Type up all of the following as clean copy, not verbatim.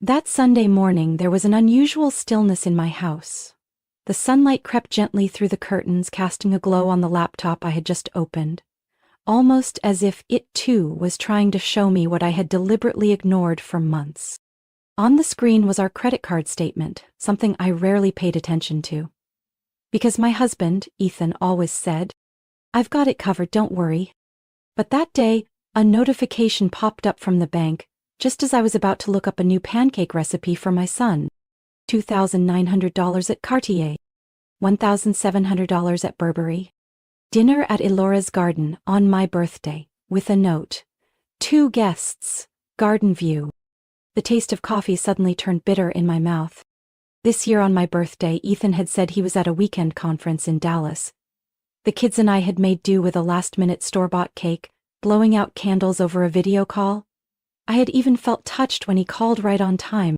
That Sunday morning there was an unusual stillness in my house. The sunlight crept gently through the curtains, casting a glow on the laptop I had just opened, almost as if it too was trying to show me what I had deliberately ignored for months. On the screen was our credit card statement, something I rarely paid attention to. Because my husband, Ethan, always said, "I've got it covered, don't worry." But that day, a notification popped up from the bank, just as I was about to look up a new pancake recipe for my son. $2,900 at Cartier. $1,700 at Burberry. Dinner at Elora's garden on my birthday, with a note. 2 guests, garden view. The taste of coffee suddenly turned bitter in my mouth. This year on my birthday, Ethan had said he was at a weekend conference in Dallas. The kids and I had made do with a last-minute store-bought cake, blowing out candles over a video call. I had even felt touched when he called right on time.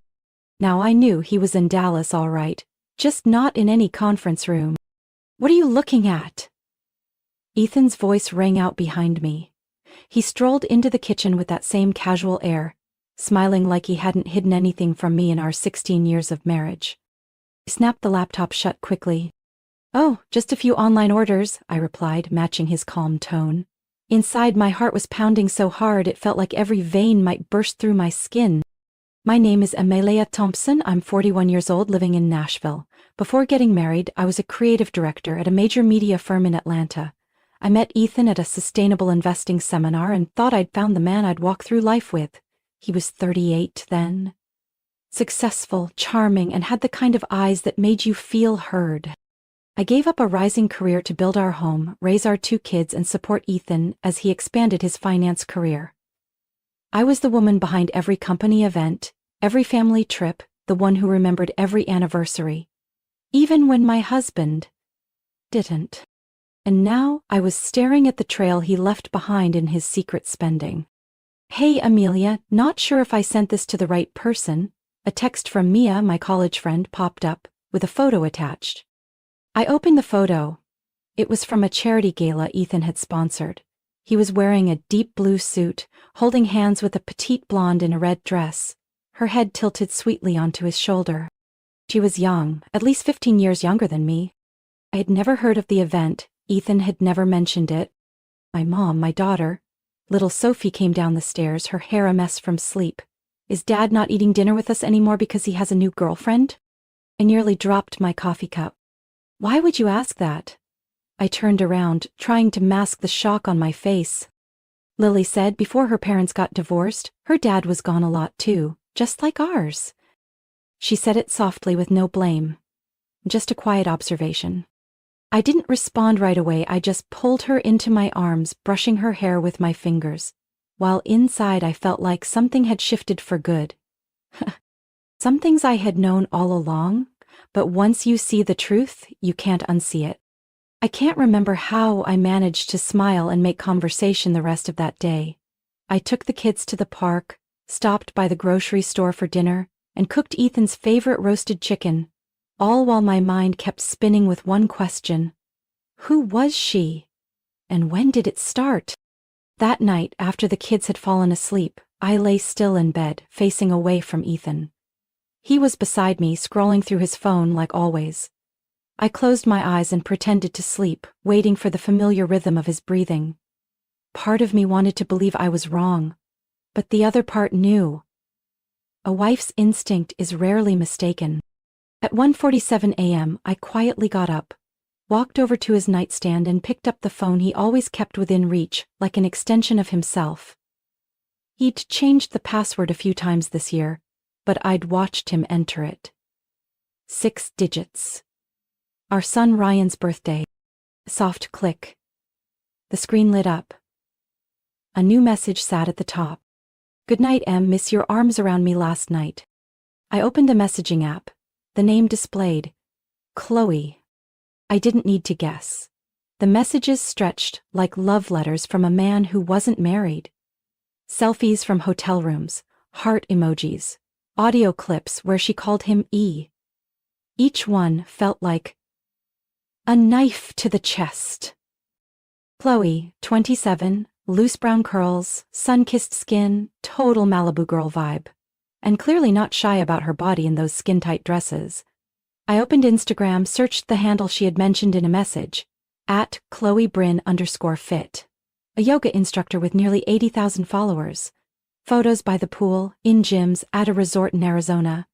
Now I knew he was in Dallas all right, just not in any conference room. "What are you looking at?" Ethan's voice rang out behind me. He strolled into the kitchen with that same casual air, smiling like he hadn't hidden anything from me in our 16 years of marriage. I snapped the laptop shut quickly. "Oh, just a few online orders," I replied, matching his calm tone. Inside, my heart was pounding so hard it felt like every vein might burst through my skin. "My name is Amelia Thompson. I'm 41 years old, living in Nashville. Before getting married, I was a creative director at a major media firm in Atlanta. I met Ethan at a sustainable investing seminar and thought I'd found the man I'd walk through life with. He was 38 then. Successful, charming, and had the kind of eyes that made you feel heard. I gave up a rising career to build our home, raise our 2 kids, and support Ethan as he expanded his finance career. I was the woman behind every company event, every family trip, the one who remembered every anniversary. Even when my husband didn't. And now I was staring at the trail he left behind in his secret spending. "Hey Amelia, not sure if I sent this to the right person." A text from Mia, my college friend, popped up, with a photo attached. I opened the photo. It was from a charity gala Ethan had sponsored. He was wearing a deep blue suit, holding hands with a petite blonde in a red dress, her head tilted sweetly onto his shoulder. She was young, at least 15 years younger than me. I had never heard of the event. Ethan had never mentioned it. My mom, my daughter, little Sophie, came down the stairs, her hair a mess from sleep. "Is Dad not eating dinner with us anymore because he has a new girlfriend?" I nearly dropped my coffee cup. "Why would you ask that?" I turned around, trying to mask the shock on my face. "Lily said before her parents got divorced, her dad was gone a lot too, just like ours." She said it softly with no blame. Just a quiet observation. I didn't respond right away. I just pulled her into my arms, brushing her hair with my fingers, while inside I felt like something had shifted for good. Some things I had known all along, but once you see the truth, you can't unsee it. I can't remember how I managed to smile and make conversation the rest of that day. I took the kids to the park, stopped by the grocery store for dinner, and cooked Ethan's favorite roasted chicken, all while my mind kept spinning with one question. Who was she? And when did it start? That night, after the kids had fallen asleep, I lay still in bed, facing away from Ethan. He was beside me, scrolling through his phone like always. I closed my eyes and pretended to sleep, waiting for the familiar rhythm of his breathing. Part of me wanted to believe I was wrong, but the other part knew. A wife's instinct is rarely mistaken. At 1:47 a.m., I quietly got up, walked over to his nightstand and picked up the phone he always kept within reach, like an extension of himself. He'd changed the password a few times this year, but I'd watched him enter it. 6 digits. Our son Ryan's birthday. Soft click. The screen lit up. A new message sat at the top. "Good night, Em. Miss your arms around me last night." I opened the messaging app. The name displayed. Chloe. I didn't need to guess. The messages stretched like love letters from a man who wasn't married. Selfies from hotel rooms, heart emojis, audio clips where she called him E. Each one felt like a knife to the chest. Chloe, 27, loose brown curls, sun-kissed skin, total Malibu girl vibe. and clearly not shy about her body in those skin-tight dresses. I opened Instagram, searched the handle she had mentioned in a message, at @ChloeBryn_fit. A yoga instructor with nearly 80,000 followers. Photos by the pool, in gyms, at a resort in Arizona.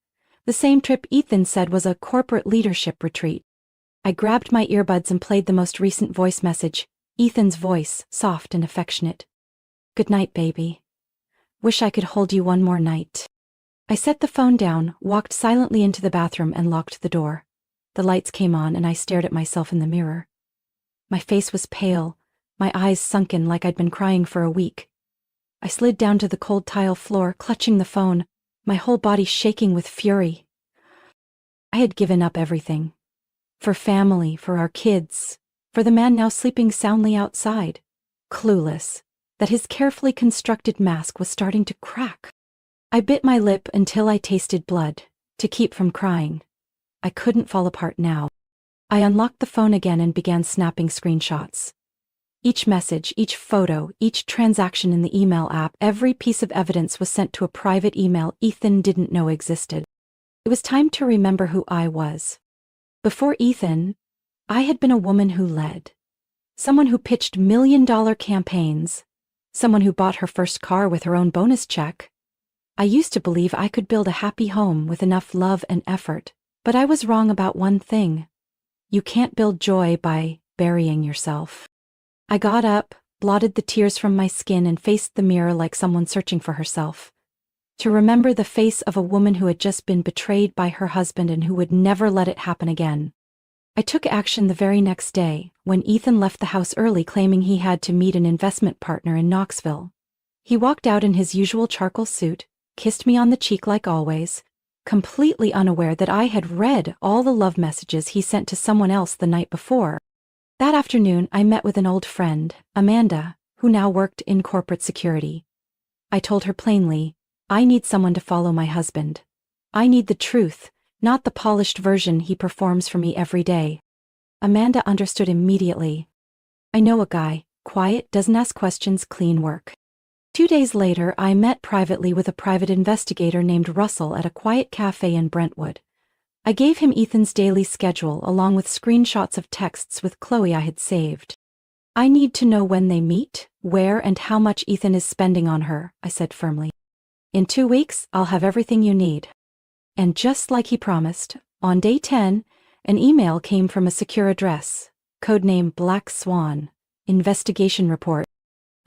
The same trip Ethan said was a corporate leadership retreat. I grabbed my earbuds and played the most recent voice message, Ethan's voice, soft and affectionate. "Good night, baby. Wish I could hold you one more night." I set the phone down, walked silently into the bathroom and locked the door. The lights came on and I stared at myself in the mirror. My face was pale, my eyes sunken like I'd been crying for a week. I slid down to the cold tile floor, clutching the phone, my whole body shaking with fury. I had given up everything. For family, for our kids, for the man now sleeping soundly outside, clueless that his carefully constructed mask was starting to crack. I bit my lip until I tasted blood, to keep from crying. I couldn't fall apart now. I unlocked the phone again and began snapping screenshots. Each message, each photo, each transaction in the email app, every piece of evidence was sent to a private email Ethan didn't know existed. It was time to remember who I was. Before Ethan, I had been a woman who led. Someone who pitched million-dollar campaigns. Someone who bought her first car with her own bonus check. I used to believe I could build a happy home with enough love and effort, but I was wrong about one thing. You can't build joy by burying yourself. I got up, blotted the tears from my skin and faced the mirror like someone searching for herself. To remember the face of a woman who had just been betrayed by her husband and who would never let it happen again. I took action the very next day, when Ethan left the house early claiming he had to meet an investment partner in Knoxville. He walked out in his usual charcoal suit, kissed me on the cheek like always, completely unaware that I had read all the love messages he sent to someone else the night before. That afternoon, I met with an old friend, Amanda, who now worked in corporate security. I told her plainly, I need someone to follow my husband. I need the truth, not the polished version he performs for me every day. Amanda understood immediately. I know a guy, quiet, doesn't ask questions, clean work. 2 days later, I met privately with a private investigator named Russell at a quiet cafe in Brentwood. I gave him Ethan's daily schedule along with screenshots of texts with Chloe I had saved. I need to know when they meet, where and how much Ethan is spending on her, I said firmly. In 2 weeks, I'll have everything you need. And just like he promised, on day 10, an email came from a secure address, codename Black Swan, investigation report.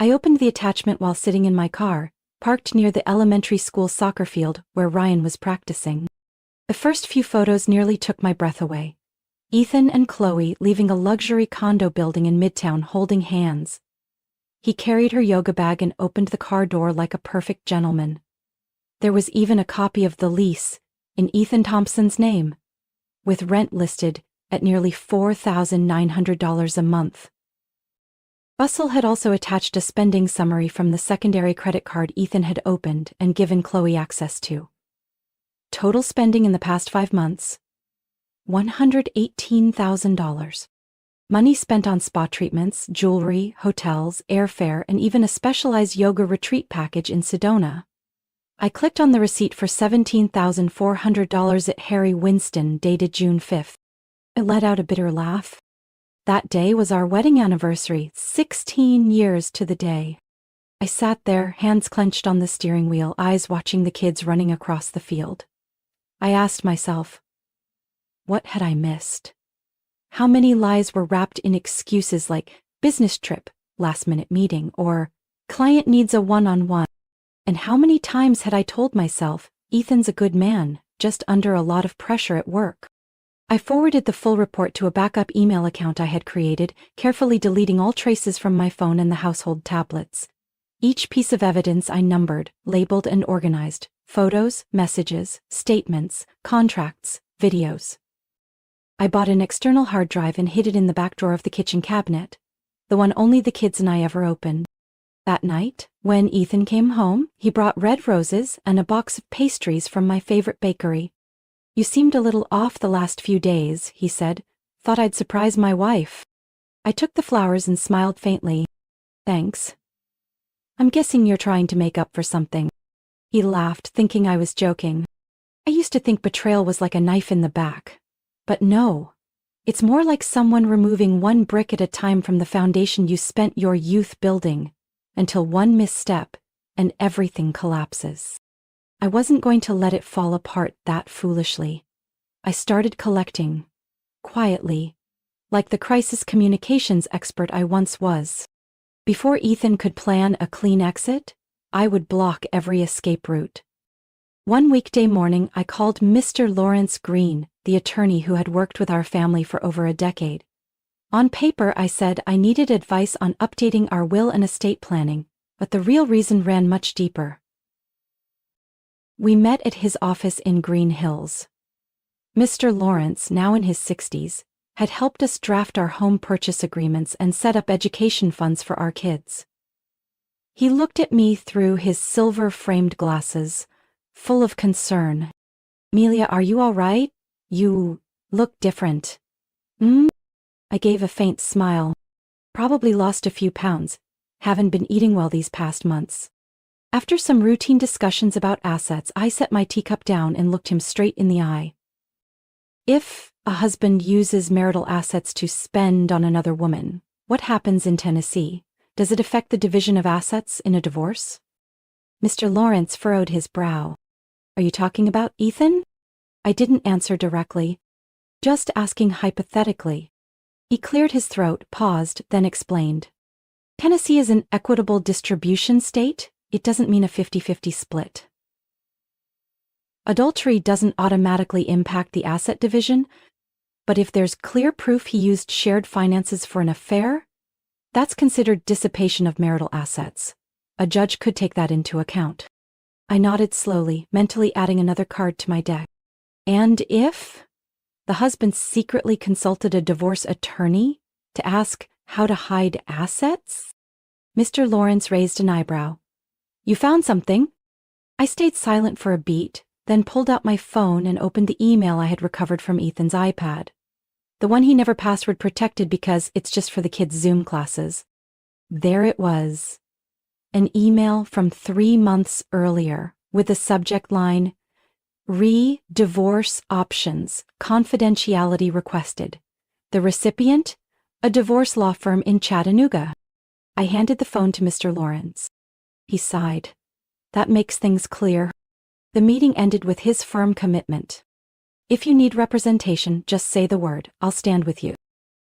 I opened the attachment while sitting in my car, parked near the elementary school soccer field where Ryan was practicing. The first few photos nearly took my breath away. Ethan and Chloe leaving a luxury condo building in Midtown holding hands. He carried her yoga bag and opened the car door like a perfect gentleman. There was even a copy of the lease, in Ethan Thompson's name, with rent listed at nearly $4,900 a month. Russell had also attached a spending summary from the secondary credit card Ethan had opened and given Chloe access to. Total spending in the past 5 months, $118,000. Money spent on spa treatments, jewelry, hotels, airfare, and even a specialized yoga retreat package in Sedona. I clicked on the receipt for $17,400 at Harry Winston, dated June 5th. I let out a bitter laugh. That day was our wedding anniversary, 16 years to the day. I sat there, hands clenched on the steering wheel, eyes watching the kids running across the field. I asked myself, what had I missed? How many lies were wrapped in excuses like business trip, last-minute meeting, or client needs a one-on-one? And how many times had I told myself, Ethan's a good man, just under a lot of pressure at work? I forwarded the full report to a backup email account I had created, carefully deleting all traces from my phone and the household tablets. Each piece of evidence I numbered, labeled, and organized: photos, messages, statements, contracts, videos. I bought an external hard drive and hid it in the back drawer of the kitchen cabinet, the one only the kids and I ever opened. That night, when Ethan came home, he brought red roses and a box of pastries from my favorite bakery. "You seemed a little off the last few days," he said. "Thought I'd surprise my wife." I took the flowers and smiled faintly. "Thanks. I'm guessing you're trying to make up for something." He laughed, thinking I was joking. I used to think betrayal was like a knife in the back. But no. It's more like someone removing one brick at a time from the foundation you spent your youth building, until one misstep, and everything collapses. I wasn't going to let it fall apart that foolishly. I started collecting, quietly, like the crisis communications expert I once was. Before Ethan could plan a clean exit, I would block every escape route. One weekday morning, I called Mr. Lawrence Green, the attorney who had worked with our family for over a decade. On paper, I said I needed advice on updating our will and estate planning, but the real reason ran much deeper. We met at his office in Green Hills. Mr. Lawrence, now in his 60s, had helped us draft our home purchase agreements and set up education funds for our kids. He looked at me through his silver-framed glasses, full of concern. "Amelia, are you all right? You look different." I gave a faint smile. "Probably lost a few pounds. Haven't been eating well these past months." After some routine discussions about assets, I set my teacup down and looked him straight in the eye. If a husband uses marital assets to spend on another woman, what happens in Tennessee? Does it affect the division of assets in a divorce? Mr. Lawrence furrowed his brow. "Are you talking about Ethan?" I didn't answer directly, just asking hypothetically. He cleared his throat, paused, then explained. "Tennessee is an equitable distribution state. It doesn't mean a 50-50 split. Adultery doesn't automatically impact the asset division, but if there's clear proof he used shared finances for an affair, that's considered dissipation of marital assets. A judge could take that into account." I nodded slowly, mentally adding another card to my deck. "And if the husband secretly consulted a divorce attorney to ask how to hide assets?" Mr. Lawrence raised an eyebrow. "You found something?" I stayed silent for a beat, then pulled out my phone and opened the email I had recovered from Ethan's iPad. The one he never password protected because it's just for the kids' Zoom classes. There it was. An email from 3 months earlier, with the subject line, "Re-divorce options, confidentiality requested." The recipient? A divorce law firm in Chattanooga. I handed the phone to Mr. Lawrence. He sighed. "That makes things clear." The meeting ended with his firm commitment. "If you need representation, just say the word. I'll stand with you."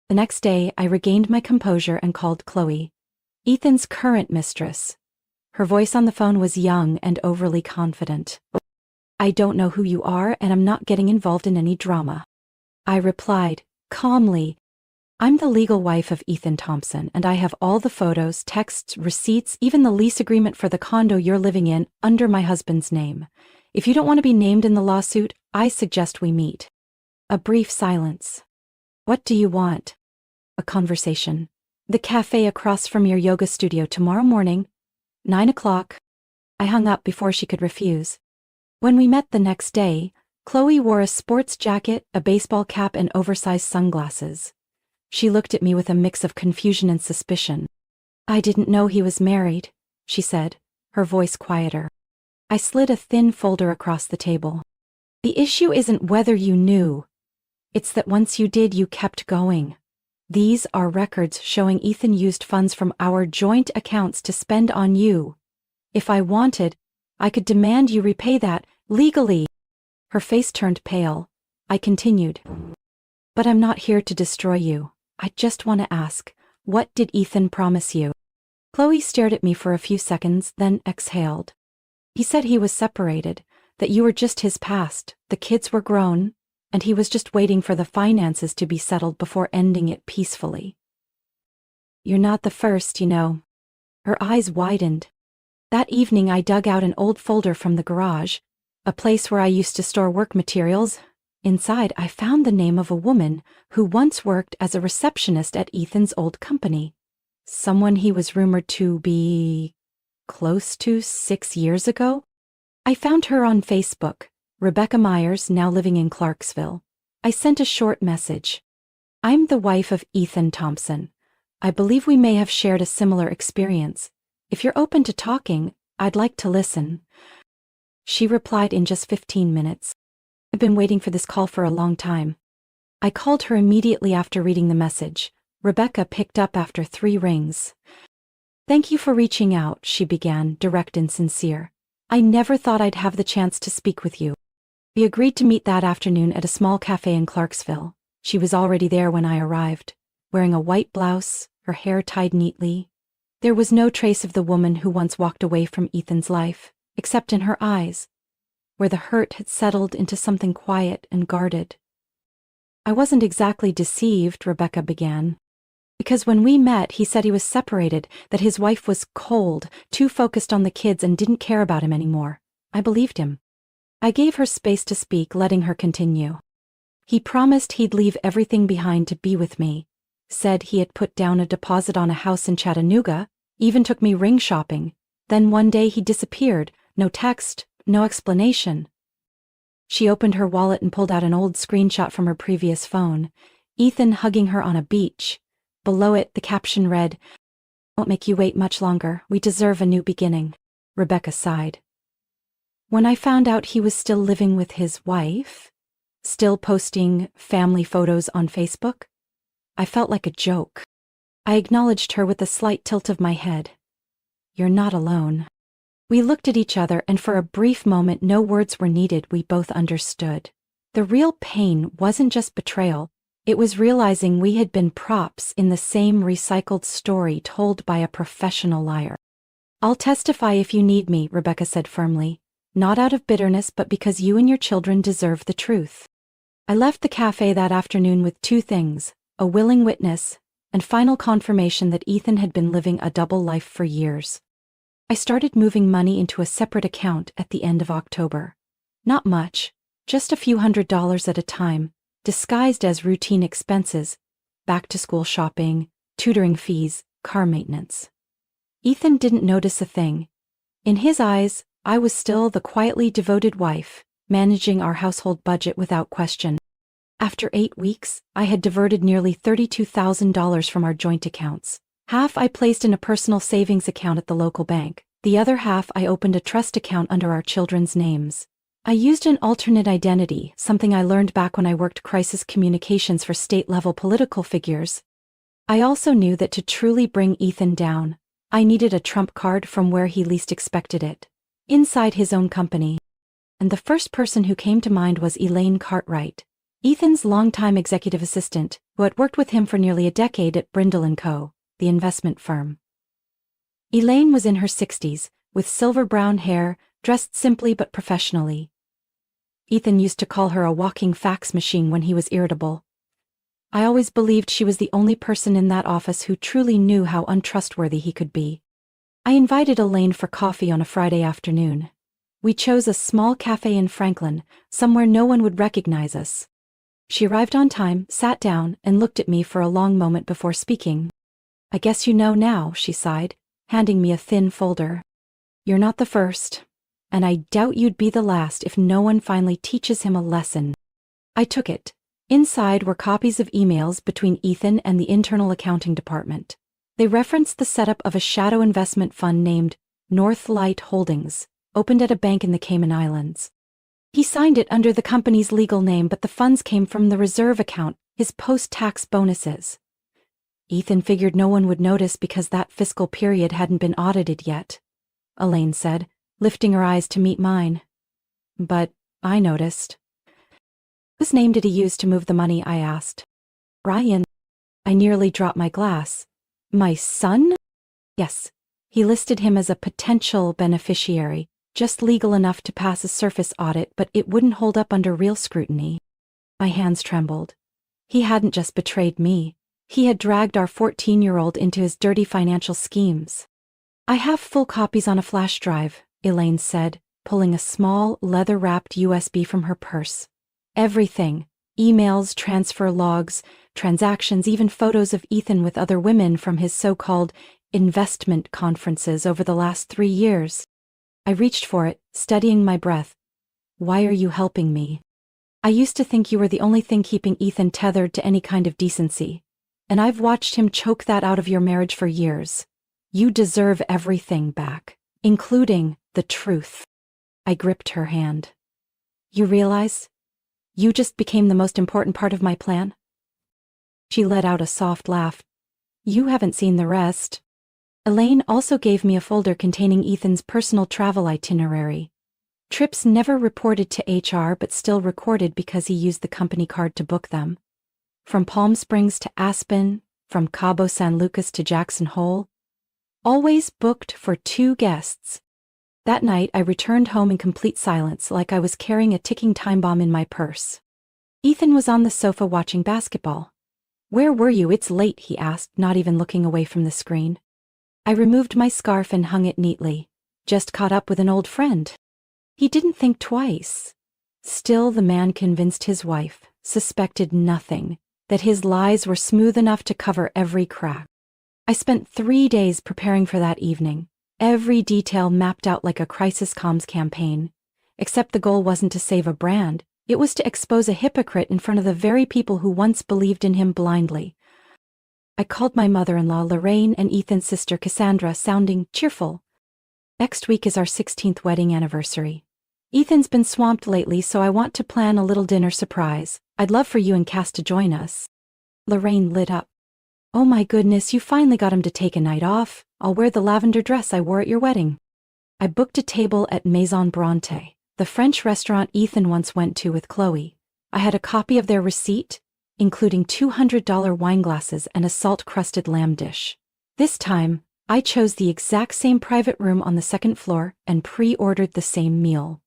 The next day, I regained my composure and called Chloe, Ethan's current mistress. Her voice on the phone was young and overly confident. "I don't know who you are, and I'm not getting involved in any drama." I replied, calmly, "I'm the legal wife of Ethan Thompson, and I have all the photos, texts, receipts, even the lease agreement for the condo you're living in under my husband's name. If you don't want to be named in the lawsuit, I suggest we meet." A brief silence. "What do you want?" "A conversation. The cafe across from your yoga studio tomorrow morning, 9 o'clock. I hung up before she could refuse. When we met the next day, Chloe wore a sports jacket, a baseball cap, and oversized sunglasses. She looked at me with a mix of confusion and suspicion. "I didn't know he was married," she said, her voice quieter. I slid a thin folder across the table. "The issue isn't whether you knew. It's that once you did, you kept going. These are records showing Ethan used funds from our joint accounts to spend on you. If I wanted, I could demand you repay that, legally." Her face turned pale. I continued. "But I'm not here to destroy you. I just want to ask, what did Ethan promise you?" Chloe stared at me for a few seconds, then exhaled. "He said he was separated, that you were just his past, the kids were grown, and he was just waiting for the finances to be settled before ending it peacefully." "You're not the first, you know." Her eyes widened. "That evening I dug out an old folder from the garage, a place where I used to store work materials. Inside, I found the name of a woman who once worked as a receptionist at Ethan's old company. Someone he was rumored to be close to 6 years ago. I found her on Facebook, Rebecca Myers, now living in Clarksville. I sent a short message. I'm the wife of Ethan Thompson. I believe we may have shared a similar experience. If you're open to talking, I'd like to listen." she replied in just 15 minutes. I've been waiting for this call for a long time. I called her immediately after reading the message. Rebecca picked up after 3 rings. Thank you for reaching out, she began, direct and sincere. I never thought I'd have the chance to speak with you. We agreed to meet that afternoon at a small cafe in Clarksville. She was already there when I arrived, wearing a white blouse, her hair tied neatly. There was no trace of the woman who once walked away from Ethan's life, except in her eyes, where the hurt had settled into something quiet and guarded. I wasn't exactly deceived, Rebecca began. Because when we met, he said he was separated, that his wife was cold, too focused on the kids and didn't care about him anymore. I believed him. I gave her space to speak, letting her continue. He promised he'd leave everything behind to be with me, said he had put down a deposit on a house in Chattanooga, even took me ring shopping. Then one day he disappeared, no text, no explanation. She opened her wallet and pulled out an old screenshot from her previous phone. Ethan hugging her on a beach. Below it, the caption read, "Won't make you wait much longer. We deserve a new beginning." Rebecca sighed. When I found out he was still living with his wife, still posting family photos on Facebook, I felt like a joke. I acknowledged her with a slight tilt of my head. You're not alone. We looked at each other, and for a brief moment no words were needed. We both understood. The real pain wasn't just betrayal. It was realizing we had been props in the same recycled story told by a professional liar. I'll testify if you need me, Rebecca said firmly, not out of bitterness but because you and your children deserve the truth. I left the cafe that afternoon with 2 things, a willing witness and final confirmation that Ethan had been living a double life for years. I started moving money into a separate account at the end of October. Not much, just a few $100s at a time, disguised as routine expenses, back-to-school shopping, tutoring fees, car maintenance. Ethan didn't notice a thing. In his eyes, I was still the quietly devoted wife, managing our household budget without question. After 8 weeks, I had diverted nearly $32,000 from our joint accounts. Half I placed in a personal savings account at the local bank. The other half I opened a trust account under our children's names. I used an alternate identity, something I learned back when I worked crisis communications for state-level political figures. I also knew that to truly bring Ethan down, I needed a trump card from where he least expected it. Inside his own company. And the first person who came to mind was Elaine Cartwright, Ethan's longtime executive assistant, who had worked with him for nearly a decade at Brindle & Co., the investment firm. Elaine was in her 60s, with silver-brown hair, dressed simply but professionally. Ethan used to call her a walking fax machine when he was irritable. I always believed she was the only person in that office who truly knew how untrustworthy he could be. I invited Elaine for coffee on a Friday afternoon. We chose a small cafe in Franklin, somewhere no one would recognize us. She arrived on time, sat down, and looked at me for a long moment before speaking. I guess you know now, she sighed, handing me a thin folder. You're not the first. And I doubt you'd be the last if no one finally teaches him a lesson. I took it. Inside were copies of emails between Ethan and the internal accounting department. They referenced the setup of a shadow investment fund named Northlight Holdings, opened at a bank in the Cayman Islands. He signed it under the company's legal name, but the funds came from the reserve account, his post-tax bonuses. Ethan figured no one would notice because that fiscal period hadn't been audited yet, Elaine said, lifting her eyes to meet mine. But I noticed. Whose name did he use to move the money? I asked. Ryan. I nearly dropped my glass. My son? Yes. He listed him as a potential beneficiary, just legal enough to pass a surface audit, but it wouldn't hold up under real scrutiny. My hands trembled. He hadn't just betrayed me. He had dragged our 14-year-old into his dirty financial schemes. I have full copies on a flash drive, Elaine said, pulling a small, leather-wrapped USB from her purse. Everything. Emails, transfer logs, transactions, even photos of Ethan with other women from his so-called investment conferences over the last 3 years. I reached for it, steadying my breath. Why are you helping me? I used to think you were the only thing keeping Ethan tethered to any kind of decency. And I've watched him choke that out of your marriage for years. You deserve everything back, including the truth. I gripped her hand. You realize? You just became the most important part of my plan? She let out a soft laugh. You haven't seen the rest. Elaine also gave me a folder containing Ethan's personal travel itinerary. Trips never reported to HR but still recorded because he used the company card to book them. From Palm Springs to Aspen, from Cabo San Lucas to Jackson Hole. Always booked for 2 guests. That night I returned home in complete silence, like I was carrying a ticking time bomb in my purse. Ethan was on the sofa watching basketball. Where were you? It's late, he asked, not even looking away from the screen. I removed my scarf and hung it neatly. Just caught up with an old friend. He didn't think twice. Still, the man convinced his wife, suspected nothing, that his lies were smooth enough to cover every crack. I spent 3 days preparing for that evening, every detail mapped out like a crisis comms campaign. Except the goal wasn't to save a brand, it was to expose a hypocrite in front of the very people who once believed in him blindly. I called my mother-in-law Lorraine and Ethan's sister Cassandra, sounding cheerful. Next week is our 16th wedding anniversary. Ethan's been swamped lately, so I want to plan a little dinner surprise. I'd love for you and Cass to join us. Lorraine lit up. Oh my goodness, you finally got him to take a night off. I'll wear the lavender dress I wore at your wedding. I booked a table at Maison Bronte, the French restaurant Ethan once went to with Chloe. I had a copy of their receipt, including $200 wine glasses and a salt-crusted lamb dish. This time, I chose the exact same private room on the 2nd floor and pre-ordered the same meal.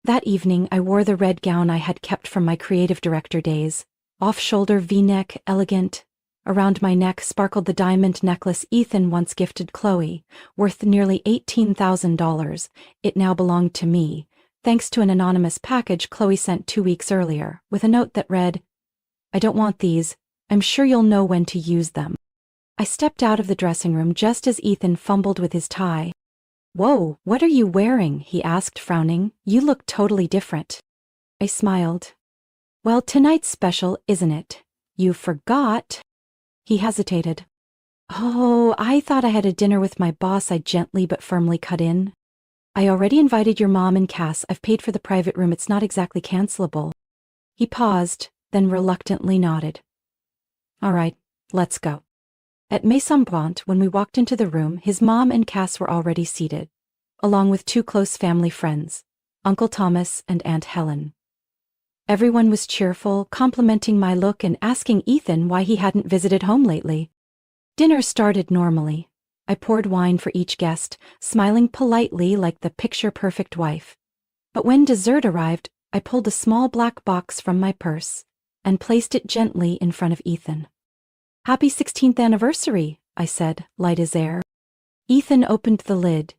That evening, I wore the red gown I had kept from my creative director days, off-shoulder V-neck, elegant. Around my neck sparkled the diamond necklace Ethan once gifted Chloe, worth nearly $18,000. It now belonged to me, thanks to an anonymous package Chloe sent 2 weeks earlier, with a note that read, I don't want these. I'm sure you'll know when to use them. I stepped out of the dressing room just as Ethan fumbled with his tie. Whoa, what are you wearing? He asked, frowning. You look totally different. I smiled. Well, tonight's special, isn't it? You forgot. He hesitated. Oh, I thought I had a dinner with my boss, I gently but firmly cut in. I already invited your mom and Cass. I've paid for the private room. It's not exactly cancelable. He paused, then reluctantly nodded. All right, let's go. At Maison Bronte, when we walked into the room, his mom and Cass were already seated, along with 2 close family friends, Uncle Thomas and Aunt Helen. Everyone was cheerful, complimenting my look and asking Ethan why he hadn't visited home lately. Dinner started normally. I poured wine for each guest, smiling politely like the picture-perfect wife. But when dessert arrived, I pulled a small black box from my purse and placed it gently in front of Ethan. Happy 16th anniversary, I said, light as air. Ethan opened the lid.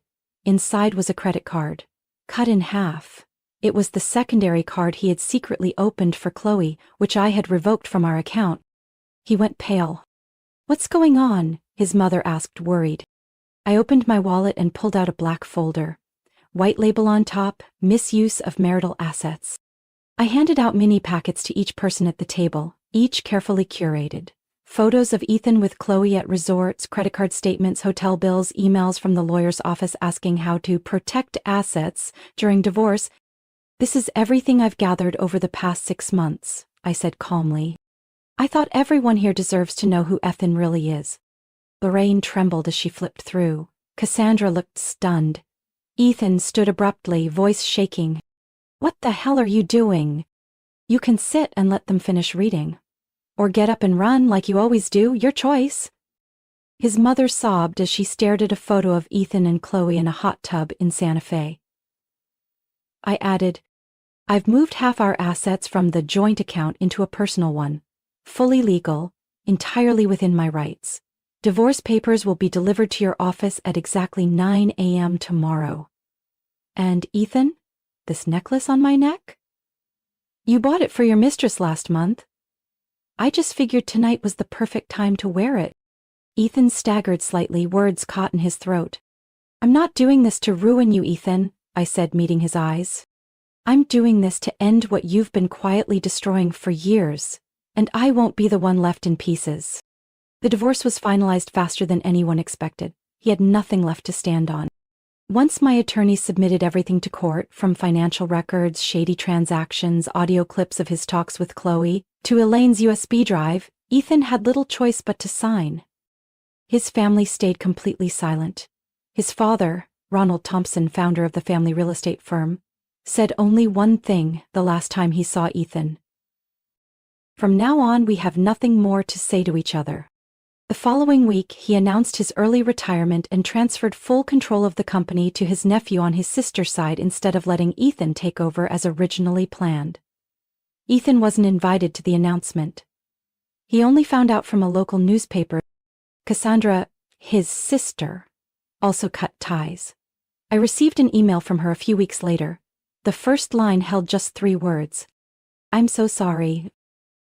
Inside was a credit card, cut in half. It was the secondary card he had secretly opened for Chloe, which I had revoked from our account. He went pale. What's going on? His mother asked, worried. I opened my wallet and pulled out a black folder. White label on top, misuse of marital assets. I handed out mini packets to each person at the table, each carefully curated. Photos of Ethan with Chloe at resorts, credit card statements, hotel bills, emails from the lawyer's office asking how to protect assets during divorce. This is everything I've gathered over the past 6 months, I said calmly. I thought everyone here deserves to know who Ethan really is. Lorraine trembled as she flipped through. Cassandra looked stunned. Ethan stood abruptly, voice shaking. What the hell are you doing? You can sit and let them finish reading. Or get up and run like you always do, your choice. His mother sobbed as she stared at a photo of Ethan and Chloe in a hot tub in Santa Fe. I added, I've moved half our assets from the joint account into a personal one. Fully legal, entirely within my rights. Divorce papers will be delivered to your office at exactly 9 a.m. tomorrow. And Ethan, this necklace on my neck? You bought it for your mistress last month. I just figured tonight was the perfect time to wear it. Ethan staggered slightly, words caught in his throat. I'm not doing this to ruin you, Ethan, I said, meeting his eyes. I'm doing this to end what you've been quietly destroying for years, and I won't be the one left in pieces. The divorce was finalized faster than anyone expected. He had nothing left to stand on. Once my attorney submitted everything to court, from financial records, shady transactions, audio clips of his talks with Chloe, to Elaine's USB drive, Ethan had little choice but to sign. His family stayed completely silent. His father, Ronald Thompson, founder of the family real estate firm, said only one thing the last time he saw Ethan. "From now on, we have nothing more to say to each other." The following week, he announced his early retirement and transferred full control of the company to his nephew on his sister's side instead of letting Ethan take over as originally planned. Ethan wasn't invited to the announcement. He only found out from a local newspaper. Cassandra, his sister, also cut ties. I received an email from her a few weeks later. The first line held just 3 words. "I'm so sorry."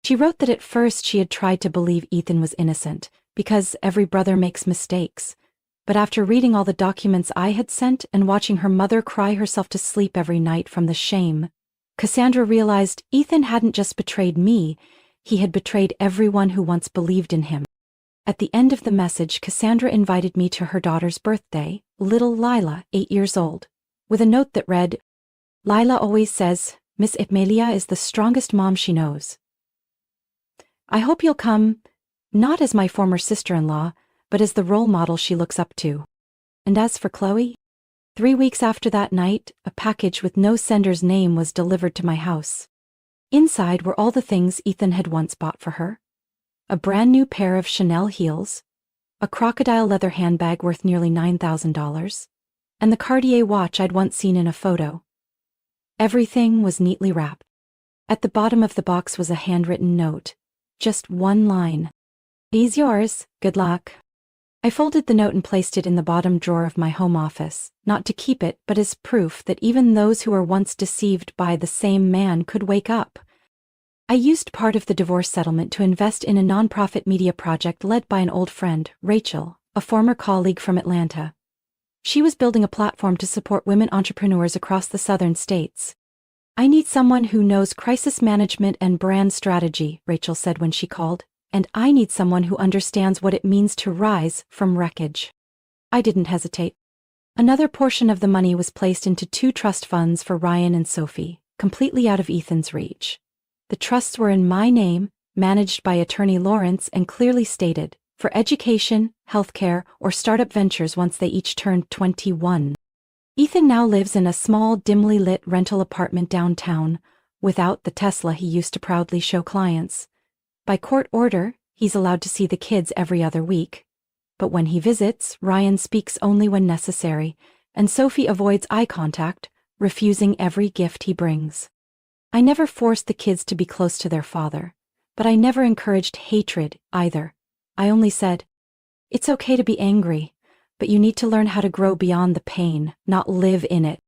She wrote that at first she had tried to believe Ethan was innocent, because every brother makes mistakes. But after reading all the documents I had sent and watching her mother cry herself to sleep every night from the shame, Cassandra realized Ethan hadn't just betrayed me, he had betrayed everyone who once believed in him. At the end of the message, Cassandra invited me to her daughter's birthday, little Lila, 8 years old, with a note that read, "Lila always says, Miss Emilia is the strongest mom she knows. I hope you'll come, not as my former sister-in-law, but as the role model she looks up to." And as for Chloe? 3 weeks after that night, a package with no sender's name was delivered to my house. Inside were all the things Ethan had once bought for her. A brand new pair of Chanel heels, a crocodile leather handbag worth nearly $9,000, and the Cartier watch I'd once seen in a photo. Everything was neatly wrapped. At the bottom of the box was a handwritten note. Just one line. "He's yours, good luck." I folded the note and placed it in the bottom drawer of my home office, not to keep it, but as proof that even those who were once deceived by the same man could wake up. I used part of the divorce settlement to invest in a nonprofit media project led by an old friend, Rachel, a former colleague from Atlanta. She was building a platform to support women entrepreneurs across the southern states. "I need someone who knows crisis management and brand strategy," Rachel said when she called, "and I need someone who understands what it means to rise from wreckage." I didn't hesitate. Another portion of the money was placed into 2 trust funds for Ryan and Sophie, completely out of Ethan's reach. The trusts were in my name, managed by attorney Lawrence, and clearly stated, for education, healthcare, or startup ventures once they each turned 21. Ethan now lives in a small, dimly lit rental apartment downtown, without the Tesla he used to proudly show clients. By court order, he's allowed to see the kids every other week. But when he visits, Ryan speaks only when necessary, and Sophie avoids eye contact, refusing every gift he brings. I never forced the kids to be close to their father, but I never encouraged hatred either. I only said, "It's okay to be angry, but you need to learn how to grow beyond the pain, not live in it."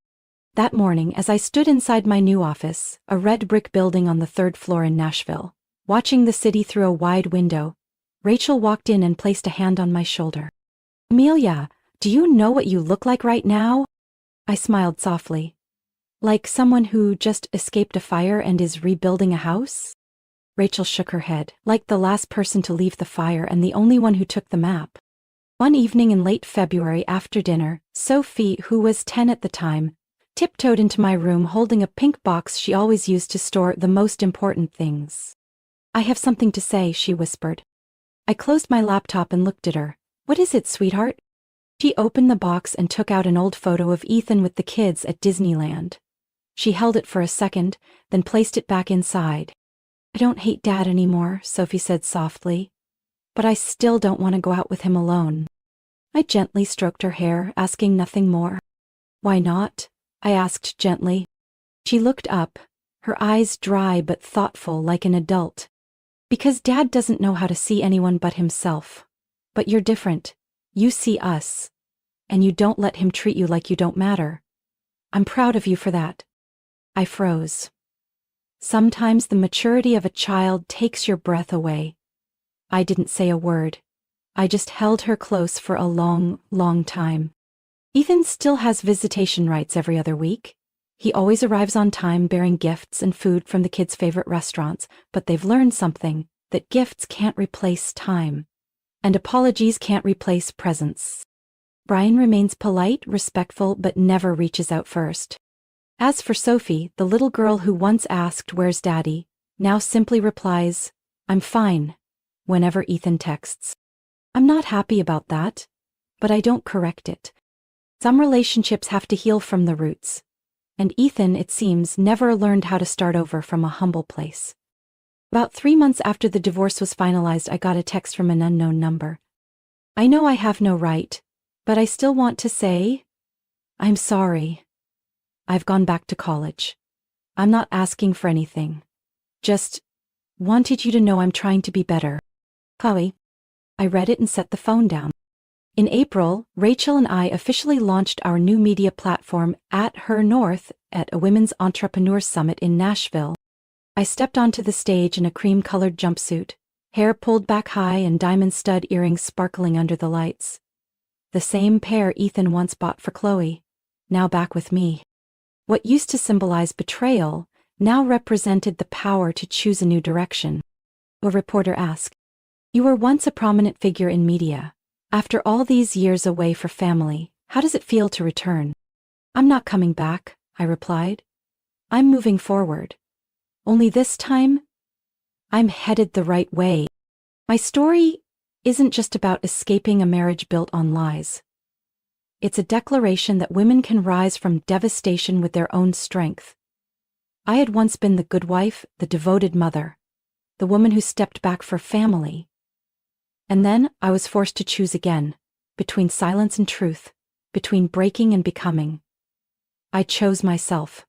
That morning, as I stood inside my new office, a red brick building on the 3rd floor in Nashville, watching the city through a wide window, Rachel walked in and placed a hand on my shoulder. "Amelia, do you know what you look like right now?" I smiled softly. "Like someone who just escaped a fire and is rebuilding a house?" Rachel shook her head, like the last person to leave the fire and the only one who took the map. One evening in late February after dinner, Sophie, who was 10 at the time, tiptoed into my room holding a pink box she always used to store the most important things. "I have something to say," she whispered. I closed my laptop and looked at her. "What is it, sweetheart?" She opened the box and took out an old photo of Ethan with the kids at Disneyland. She held it for a second, then placed it back inside. "I don't hate Dad anymore," Sophie said softly. "But I still don't want to go out with him alone." I gently stroked her hair, asking nothing more. "Why not?" I asked gently. She looked up, her eyes dry but thoughtful like an adult. "Because Dad doesn't know how to see anyone but himself. But you're different. You see us. And you don't let him treat you like you don't matter. I'm proud of you for that." I froze. Sometimes the maturity of a child takes your breath away. I didn't say a word. I just held her close for a long, long time. Ethan still has visitation rights every other week. He always arrives on time bearing gifts and food from the kids' favorite restaurants, but they've learned something, that gifts can't replace time. And apologies can't replace presence. Brian remains polite, respectful, but never reaches out first. As for Sophie, the little girl who once asked, "Where's Daddy?" now simply replies, "I'm fine," whenever Ethan texts. I'm not happy about that, but I don't correct it. Some relationships have to heal from the roots, and Ethan, it seems, never learned how to start over from a humble place. About 3 months after the divorce was finalized, I got a text from an unknown number. I know I have no right, but I still want to say, I'm sorry. I've gone back to college. I'm not asking for anything. Just wanted you to know I'm trying to be better. Chloe. I read it and set the phone down. In April, Rachel and I officially launched our new media platform, At Her North, at a Women's Entrepreneurs Summit in Nashville. I stepped onto the stage in a cream-colored jumpsuit, hair pulled back high and diamond stud earrings sparkling under the lights. The same pair Ethan once bought for Chloe, now back with me. What used to symbolize betrayal now represented the power to choose a new direction. A reporter asked, "You were once a prominent figure in media. After all these years away for family, how does it feel to return?" "I'm not coming back," I replied. "I'm moving forward. Only this time, I'm headed the right way." My story isn't just about escaping a marriage built on lies. It's a declaration that women can rise from devastation with their own strength. I had once been the good wife, the devoted mother, the woman who stepped back for family. And then I was forced to choose again, between silence and truth, between breaking and becoming. I chose myself,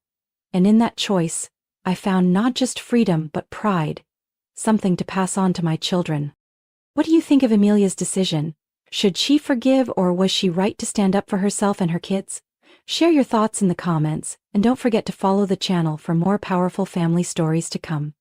and in that choice, I found not just freedom but pride, something to pass on to my children. What do you think of Amelia's decision? Should she forgive, or was she right to stand up for herself and her kids? Share your thoughts in the comments, and don't forget to follow the channel for more powerful family stories to come.